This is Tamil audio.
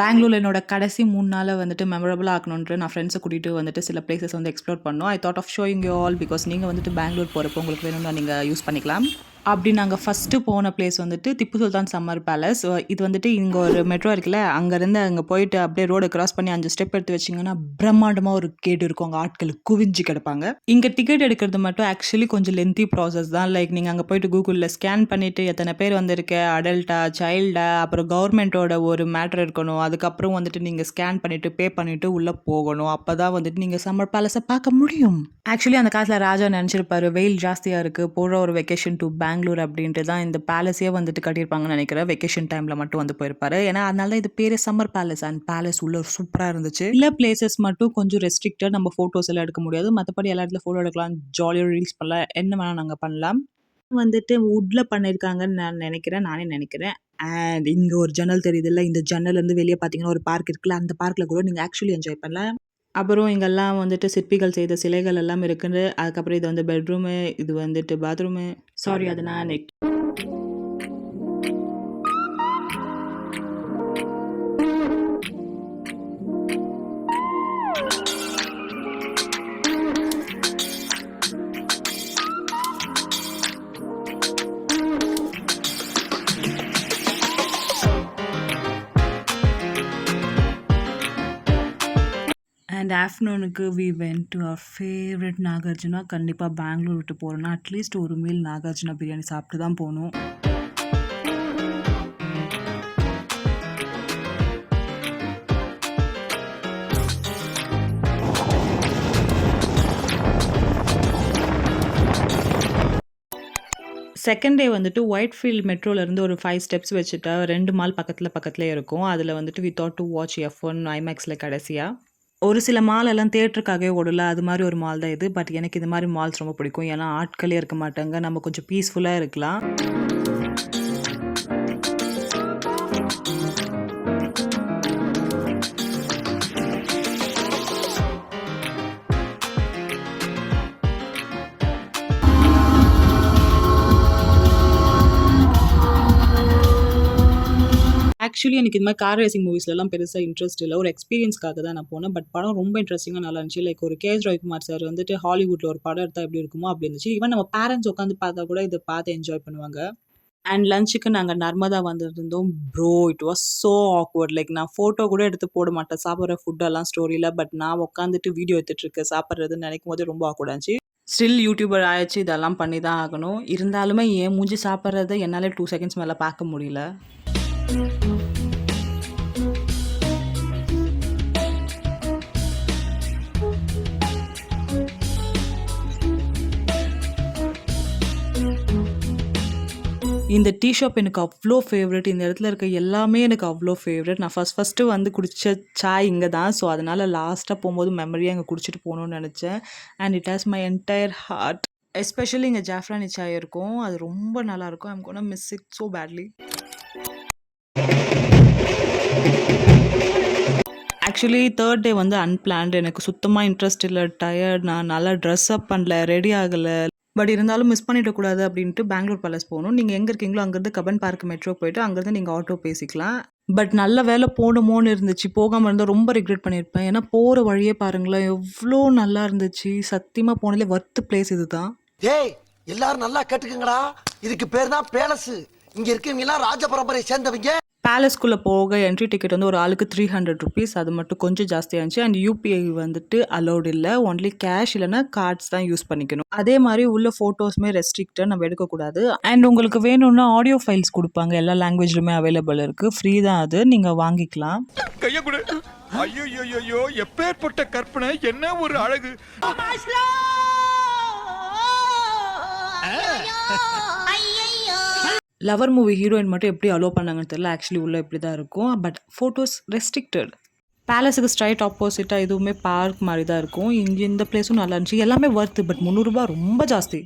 பெங்களூர்ல என்னோட கடைசி 3 நாள வந்துட்டு மெமரபிளா ஆக்கணுன்ட்டு நான் ஃப்ரெண்ட்ஸ கூட்டிட்டு வந்துட்டு சில பிளேஸஸ் வந்து எக்ஸ்ப்ளோர் பண்ணோம். I thought of showing you all because நீங்க வந்துட்டு பெங்களூர் போறப்போ உங்களுக்கு வேணும்னா நீங்க யூஸ் பண்ணிக்கலாம். அப்படி நாங்க ஃபர்ஸ்ட்டு போன பிளேஸ் வந்துட்டு திப்பு சுல்தான் சம்மர் பேலஸ். இது வந்துட்டு இங்க ஒரு மெட்ரோ இருக்குல்ல, அங்கருந்து அங்க போயிட்டு அப்படியே ரோட கிராஸ் பண்ணி 5 ஸ்டெப் எடுத்து வச்சீங்கன்னா, பிரம்மாண்டமா ஒரு கேட் இருக்கும். அங்க ஆட்கள் குவிஞ்சு கிடப்பாங்க. இங்க டிக்கெட் எடுக்கிறது மட்டும் ஆக்சுவலி கொஞ்சம் லென்த்தி ப்ராசஸ் தான். லைக் நீங்க அங்க போயிட்டு கூகுள்ல ஸ்கேன் பண்ணிட்டு எத்தன பேர் வந்திருக்கு, அடல்ட்டா, சைல்டா, அப்புறம் கவர்மெண்ட்டோட ஒரு மேட்டர் இருக்கணும். அதுக்கப்புறம் வந்துட்டு நீங்க ஸ்கேன் பண்ணிட்டு, பே பண்ணிட்டு உள்ள போகணும். அப்பதான் வந்துட்டு நீங்க சம்மர் பேலஸ பார்க்க முடியும். ஆக்சுவலி அந்த காலத்துல ராஜா நெனச்சிருப்பாரு, வெயில் ஜாஸ்தியா இருக்கு, போற ஒரு வெக்கேஷன் டூ பெங்களூர் அப்படின்ட்டு தான் இந்த பேலஸே வந்துட்டு கட்டியிருப்பாங்கன்னு நினைக்கிறேன். வெக்கேஷன் டைம்ல மட்டும் வந்து போயிருப்பாரு. ஏன்னா அதனால தான் இது பேரு சம்மர் பேலஸ். அண்ட் பேலஸ் உள்ள சூப்பரா இருந்துச்சு. சில பிளேசஸ் மட்டும் கொஞ்சம் ரெஸ்ட்ரிக்டட், நம்ம போட்டோஸ் எல்லாம் எடுக்க முடியாது. மத்தபடி எல்லா இடத்துல போட்டோ எடுக்கலாம், ஜாலியா ரீல்ஸ் பண்ணலாம், என்ன வேணா நாங்க பண்ணலாம். வந்துட்டு வுட்ல பண்ணியிருக்காங்கன்னு நான் நினைக்கிறேன். நானே நினைக்கிறேன். அண்ட் இங்க ஒரு ஜன்னல் தெரியுதுல்ல, இந்த ஜன்னல்ல இருந்து வெளிய பார்த்தீங்கன்னா ஒரு பார்க் இருக்குல்ல, அந்த பார்க்ல கூட நீங்க ஆக்சுவலி என்ஜாய் பண்ணலாம். அப்புறம் இங்கெல்லாம் வந்துட்டு சிற்பிகள் செய்த சிலைகள் எல்லாம் இருக்குது. அதுக்கப்புறம் இது வந்து பெட்ரூமு, இது வந்துட்டு பாத்ரூமு. சாரி அது நான் அண்ட் ஆஃப்டர்நூனுக்கு we went to our favourite Nagarjuna. கண்டிப்பாக பெங்களூர் விட்டு போகிறோன்னா அட்லீஸ்ட் ஒரு மீல் நாகார்ஜுனா பிரியாணி சாப்பிட்டு தான் போகணும். செகண்ட் டே வந்துட்டு ஒயிட்ஃபீல்ட் மெட்ரோலேருந்து ஒரு 5 ஸ்டெப்ஸ் வச்சுட்டா 2 மால் பக்கத்துலேயே இருக்கும். அதில் வந்துட்டு we thought to watch F1 ஐமேக்ஸில் கடைசியா. ஒரு சில மால் எல்லாம் தியேட்டருக்காகவே ஓடல. அது மாதிரி ஒரு மால் தான் இது. பட் எனக்கு இது மாதிரி மால்ஸ் ரொம்ப பிடிக்கும். ஏன்னா ஆட்களே இருக்க மாட்டாங்க. நம்ம கொஞ்சம் பீஸ்ஃபுல்லா இருக்கலாம். ஆக்சுவலி எனக்கு இது மாதிரி கார் ரேசிங் மூவிஸ்லலாம் பெருசா இன்ட்ரெஸ்ட் இல்ல. ஒரு எக்ஸ்பீரியன்ஸ்க்காக தான் நான் போனேன். பட் படம் ரொம்ப இன்ட்ரெஸ்டிங்கா நல்லா இருந்துச்சு. லைக் ஒரு கே.எஸ். ரவிக்குமார் சார் வந்துட்டு ஹாலிவுட்ல ஒரு படம் எடுத்தா எப்படி இருக்குமோ அப்படி இருந்துச்சு. ஈவன் நம்ம பேரண்ட்ஸ் உட்காந்து பார்த்தா கூட இத பார்த்து என்ஜாய் பண்ணுவாங்க. அண்ட் லஞ்சுக்கு நாங்க நர்மதா வந்திருந்தோம். Bro it was so awkward. Like நான் ஃபோட்டோ கூட எடுத்து போட மாட்டேன் சாப்பிடுற ஃபுட்டெல்லாம் ஸ்டோரியில. பட் நான் உட்காந்துட்டு வீடியோ எடுத்துட்டு இருக்கேன் சாப்பிடுறதுன்னு நினைக்கும்போதே ரொம்ப ஆக்வர்டா இருந்துச்சு. ஸ்டில் யூடியூபர் ஆயிடுச்சு, இதெல்லாம் பண்ணி தான் ஆகணும். இருந்தாலுமே என் மூஞ்சி சாப்பிடுறத என்னால 2 செகண்ட்ஸ் மேல பார்க்க முடியல. இந்த டீ ஷாப் எனக்கு அவ்ளோ ஃபேவரட். இந்த இடத்துல இருக்க எல்லாமே எனக்கு அவ்ளோ ஃபேவரட். நான் ஃபர்ஸ்ட்டு வந்து குடிச்ச சாய் இங்க தான். ஸோ, அதனால லாஸ்ட்டா போம்போது மெமரியா அங்க குடிச்சிட்டு போணும்னு நெனச்சேன். And it has my entire heart. Especially இங்க ஜாஃப்ரானி சாய் இருக்கும். அது ரொம்ப நல்லாயிருக்கும். I am gonna miss it so badly. Actually 3 day வந்து அன்பிளான்டு. எனக்கு சுத்தமா இன்ட்ரெஸ்ட் இல்ல. டயர்ட். நான் நல்லா ட்ரெஸ் அப் பண்ணல, ரெடி ஆகல. பட் இருந்தாலும் மிஸ் பண்ணிடக்கூடாது அப்படின்ட்டு பெங்களூர் பேலஸ் போகணும். நீங்கள் எங்கே இருக்கீங்களோ அங்கேருந்து கப்பன் பார்க் மெட்ரோ போயிட்டு அங்கேருந்து நீங்கள் ஆட்டோ பேசிக்கலாம். பட் நல்ல வேலை போகணுமோன்னு இருந்துச்சு. போகாமல் இருந்தால் ரொம்ப ரிக்ரெட் பண்ணியிருப்பேன். ஏன்னா போகிற வழியே பாருங்களேன் எவ்வளோ நல்லா இருந்துச்சு. சத்தியமாக போனதுலே வர்த்து பிளேஸ் இது தான். ஏய் எல்லாரும் நல்லா கேட்டுக்கங்கடா. இதுக்கு பேர் தான் பேலஸ். இங்க இருக்கவங்க எல்லாம் ராஜ பரம்பரையை சேர்ந்தவங்க. பேலஸ்குள்ளே போக என்ட்ரி டிக்கெட் வந்து ஒரு ஆளுக்கு 300 ருபீஸ். அது மட்டும் கொஞ்சம் ஜாஸ்தியாக இருந்துச்சு. அண்ட் யூபிஐ வந்துட்டு அலௌட் இல்லை. ஒன்லி கேஷ் இல்லைனா கார்ட்ஸ் தான் யூஸ் பண்ணிக்கணும். அதே மாதிரி உள்ள ஃபோட்டோஸுமே ரெஸ்ட்ரிக்டாக நம்ம எடுக்கக்கூடாது. அண்ட் உங்களுக்கு வேணும்னா ஆடியோ ஃபைல்ஸ் கொடுப்பாங்க. எல்லா லாங்குவேஜ்லுமே அவைலபிள் இருக்குது. ஃப்ரீ தான், அது நீங்கள் வாங்கிக்கலாம். கைய கொடு. ஐயோ எப்பேற்பட்ட கற்பனை, என்ன ஒரு அழகு. லவர் மூவி ஹீரோயின் மட்டும் எப்படி அலோவ் பண்ணாங்கன்னு தெரியல. ஆக்சுவலி உள்ள இப்படி தான் இருக்கும். But photos restricted. பேலஸுக்கு ஸ்ட்ரைட் ஆப்போசிட்டாக இதுவுமே பார்க் மாதிரி தான் இருக்கும். இங்கே இந்த பிளேஸும் நல்லா இருந்துச்சு. எல்லாமே வர்த்து. பட் 300 ரூபா ரொம்ப ஜாஸ்தி.